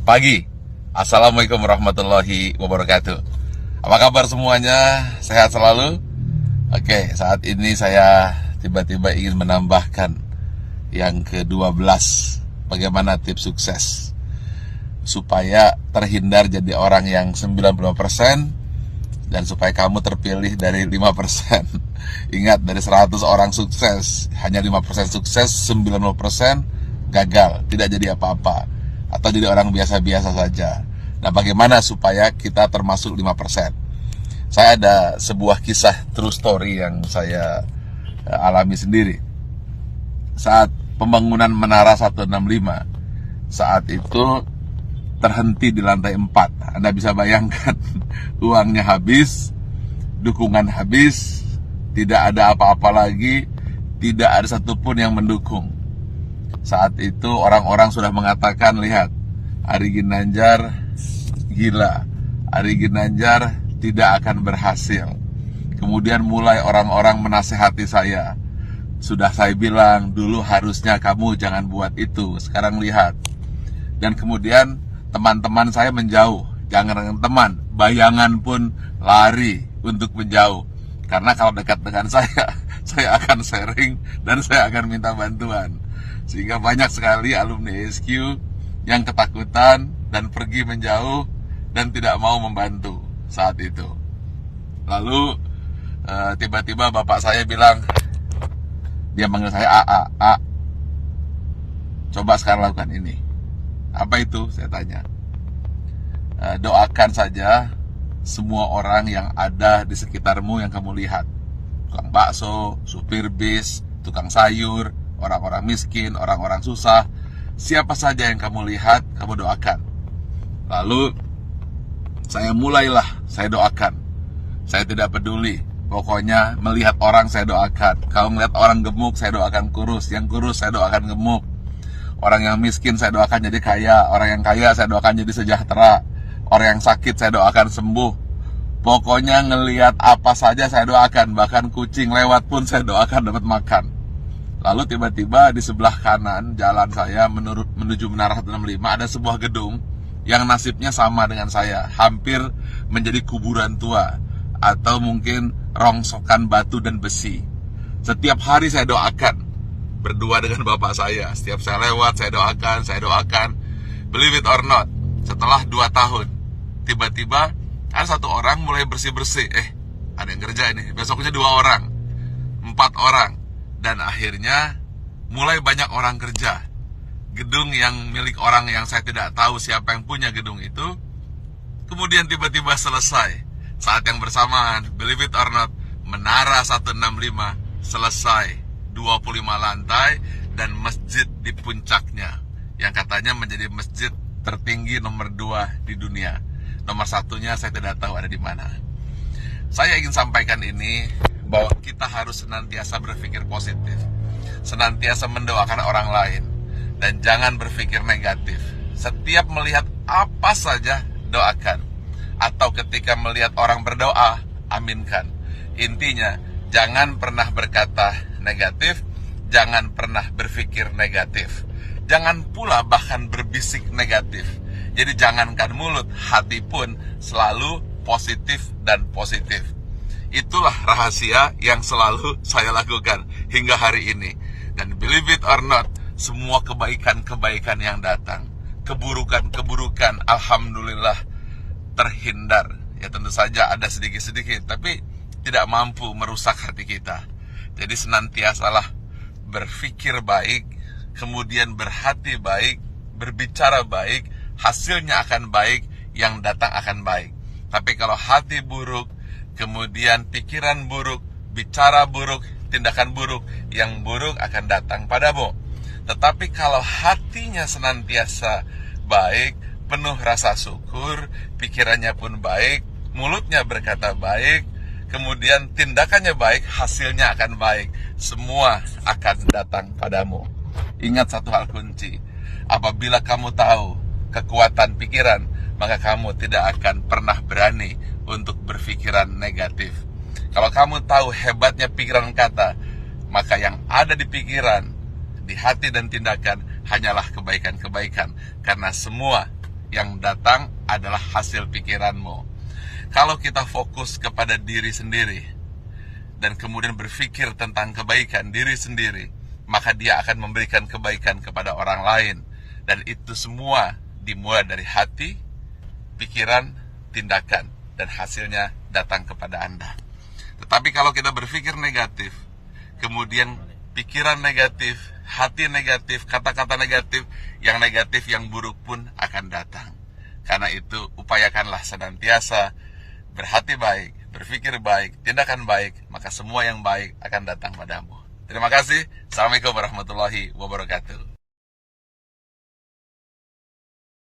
pagi. Assalamualaikum warahmatullahi wabarakatuh. Apa kabar semuanya? Sehat selalu? Oke, saat ini saya tiba-tiba ingin menambahkan yang ke-12. Bagaimana tips sukses supaya terhindar jadi orang yang 95% dan supaya kamu terpilih dari 5%. Ingat, dari 100 orang sukses, hanya 5% sukses, 90% gagal, tidak jadi apa-apa, atau jadi orang biasa-biasa saja. Nah, bagaimana supaya kita termasuk 5%? Saya ada sebuah kisah true story yang saya alami sendiri. Saat pembangunan Menara 165, saat itu terhenti di lantai 4. Anda bisa bayangkan, uangnya habis, dukungan habis, tidak ada apa-apa lagi, tidak ada satupun yang mendukung. Saat itu orang-orang sudah mengatakan, lihat, Ari Ginanjar gila, Ari Ginanjar tidak akan berhasil. Kemudian mulai orang-orang menasehati saya. Sudah saya bilang, dulu harusnya kamu jangan buat itu, sekarang lihat. Dan kemudian teman-teman saya menjauh. Jangan dengan teman, bayangan pun lari untuk menjauh. Karena kalau dekat dengan saya akan sharing dan saya akan minta bantuan. Sehingga banyak sekali alumni SQ yang ketakutan dan pergi menjauh dan tidak mau membantu saat itu. Lalu tiba-tiba bapak saya bilang, dia manggil saya A, coba sekarang lakukan ini. Apa itu? Saya tanya. Doakan saja semua orang yang ada di sekitarmu yang kamu lihat. Tukang bakso, supir bis, tukang sayur, orang-orang miskin, orang-orang susah. Siapa saja yang kamu lihat, kamu doakan. Lalu saya doakan. Saya tidak peduli. Pokoknya melihat orang saya doakan. Kalau melihat orang gemuk, saya doakan kurus. Yang kurus saya doakan gemuk. Orang yang miskin saya doakan jadi kaya. Orang yang kaya saya doakan jadi sejahtera. Orang yang sakit saya doakan sembuh. Pokoknya ngelihat apa saja saya doakan. Bahkan kucing lewat pun saya doakan dapat makan. Lalu tiba-tiba di sebelah kanan jalan saya menuju Menara 165 ada sebuah gedung yang nasibnya sama dengan saya. Hampir menjadi kuburan tua. Atau mungkin rongsokan batu dan besi. Setiap hari saya doakan. Berdua dengan bapak saya. Setiap saya lewat, saya doakan. Believe it or not, setelah 2 tahun, tiba-tiba ada satu orang mulai bersih-bersih. Ada yang kerja ini. Besoknya 2 orang, 4 orang. Dan akhirnya mulai banyak orang kerja. Gedung yang milik orang yang saya tidak tahu siapa yang punya gedung itu, kemudian tiba-tiba selesai. Saat yang bersamaan, believe it or not, Menara 165 selesai. 25 lantai dan masjid di puncaknya yang katanya menjadi masjid tertinggi nomor 2 di dunia. Nomor 1-nya saya tidak tahu ada di mana. Saya ingin sampaikan ini bahwa kita harus senantiasa berpikir positif, senantiasa mendoakan orang lain, dan jangan berpikir negatif. Setiap melihat apa saja doakan, atau ketika melihat orang berdoa, aminkan. Intinya, jangan pernah berkata negatif, jangan pernah berpikir negatif. Jangan pula bahkan berbisik negatif. Jadi jangankan mulut, hati pun selalu positif dan positif. Itulah rahasia yang selalu saya lakukan hingga hari ini. Dan believe it or not, semua kebaikan-kebaikan yang datang, keburukan-keburukan, alhamdulillah terhindar. Ya tentu saja ada sedikit-sedikit, tapi tidak mampu merusak hati kita. Jadi senantiasalah berpikir baik, kemudian berhati baik, berbicara baik, hasilnya akan baik, yang datang akan baik. Tapi kalau hati buruk, kemudian pikiran buruk, bicara buruk, tindakan buruk, yang buruk akan datang padamu. Tetapi kalau hatinya senantiasa baik, penuh rasa syukur, pikirannya pun baik, mulutnya berkata baik, kemudian tindakannya baik, hasilnya akan baik. Semua akan datang padamu. Ingat satu hal kunci. Apabila kamu tahu kekuatan pikiran, maka kamu tidak akan pernah berani untuk berpikiran negatif. Kalau kamu tahu hebatnya pikiran kata, maka yang ada di pikiran, di hati dan tindakan hanyalah kebaikan-kebaikan. Karena semua yang datang adalah hasil pikiranmu. Kalau kita fokus kepada diri sendiri dan kemudian berpikir tentang kebaikan diri sendiri, maka dia akan memberikan kebaikan kepada orang lain. Dan itu semua dimulai dari hati, pikiran, tindakan, dan hasilnya datang kepada Anda. Tetapi kalau kita berpikir negatif, kemudian pikiran negatif, hati negatif, kata-kata negatif, yang buruk pun akan datang. Karena itu upayakanlah senantiasa berhati baik, berpikir baik, tindakan baik, maka semua yang baik akan datang padamu. Terima kasih. Assalamualaikum warahmatullahi wabarakatuh.